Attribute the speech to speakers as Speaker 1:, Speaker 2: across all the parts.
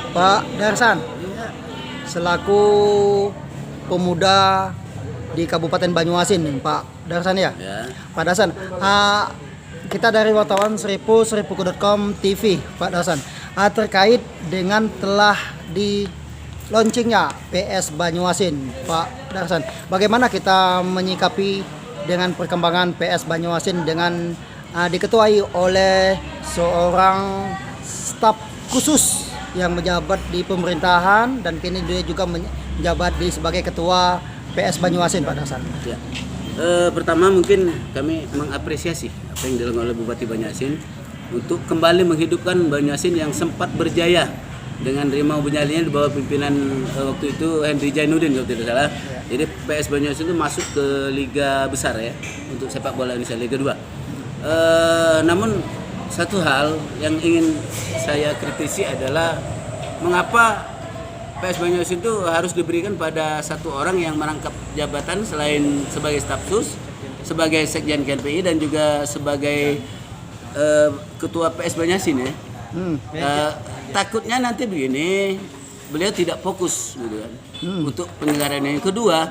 Speaker 1: Pak Darsan, selaku pemuda di Kabupaten Banyuasin, Pak Darsan ya?
Speaker 2: Ya.
Speaker 1: Pak Darsan, kita dari wartawan seripuku.com TV, Pak Darsan, terkait dengan telah di launchingnya PS Banyuasin, Pak Darsan. Bagaimana kita menyikapi dengan perkembangan PS Banyuasin dengan diketuai oleh seorang staf khusus yang menjabat di pemerintahan dan kini dia juga menjabat sebagai ketua PS Banyuasin, Pak Darsan.
Speaker 2: Ya. Pertama mungkin kami mengapresiasi apa yang dilakukan oleh Bupati Banyuasin untuk kembali menghidupkan Banyuasin yang sempat berjaya dengan Rimau Benyalinya di bawah pimpinan waktu itu Henry Jainuddin kalau tidak salah. Ya. Jadi PS Banyuasin itu masuk ke liga besar ya untuk sepak bola Indonesia, Liga 2. Namun satu hal yang ingin saya kritisi adalah mengapa PS Banyuasin itu harus diberikan pada satu orang yang merangkap jabatan selain sebagai staf sus, sebagai sekjen KNPI dan juga sebagai ketua PS Banyuasin ya. Takutnya nanti begini, beliau tidak fokus gitu kan untuk penyelenggaraan yang kedua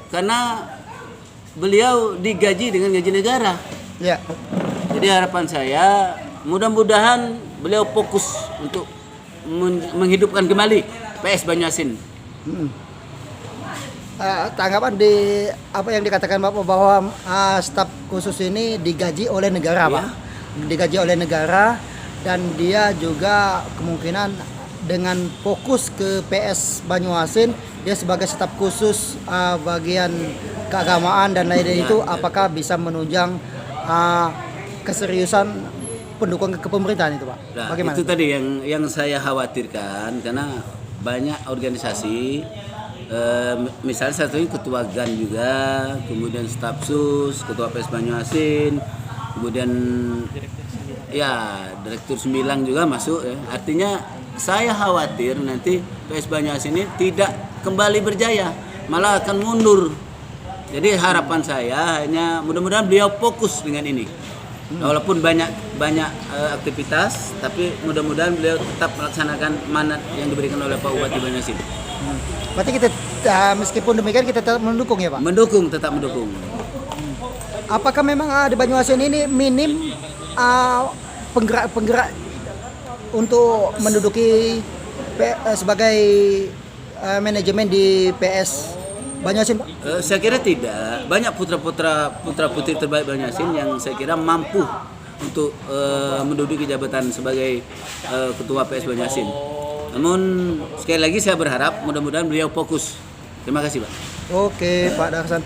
Speaker 2: karena beliau digaji dengan gaji negara.
Speaker 1: Ya.
Speaker 2: Jadi harapan saya mudah-mudahan beliau fokus untuk menghidupkan kembali PS Banyuasin.
Speaker 1: Tanggapan di apa yang dikatakan Bapak bahwa staf khusus ini digaji oleh negara, Pak. Digaji oleh negara dan dia juga kemungkinan dengan fokus ke PS Banyuasin, dia sebagai staf khusus bagian keagamaan dan lain-lain itu apakah bisa menunjang keseriusan pendukung ke pemerintahan itu, Pak?
Speaker 2: Nah,
Speaker 1: bagaimana?
Speaker 2: itu tadi yang saya khawatirkan karena banyak organisasi misalnya satunya ketua GAN juga, kemudian staf sus, ketua PS Banyuasin, kemudian ya direktur 9 juga masuk ya. Artinya saya khawatir nanti PS Banyuasin ini tidak kembali berjaya, malah akan mundur. Jadi harapan saya hanya mudah-mudahan beliau fokus dengan ini. Walaupun banyak aktivitas, tapi mudah-mudahan beliau tetap melaksanakan mandat yang diberikan oleh Pak Bupati Banyuasin.
Speaker 1: Berarti kita meskipun demikian kita tetap mendukung ya, Pak?
Speaker 2: Mendukung, tetap mendukung.
Speaker 1: Apakah memang di Banyuasin ini minim penggerak untuk menduduki sebagai manajemen di PS Banyuasin, Pak?
Speaker 2: Saya kira tidak. Banyak putra-putri terbaik Banyuasin yang saya kira mampu untuk menduduki jabatan sebagai ketua PS Banyuasin. Namun sekali lagi saya berharap mudah-mudahan beliau fokus. Terima kasih, Pak.
Speaker 1: Oke, Pak Darsan.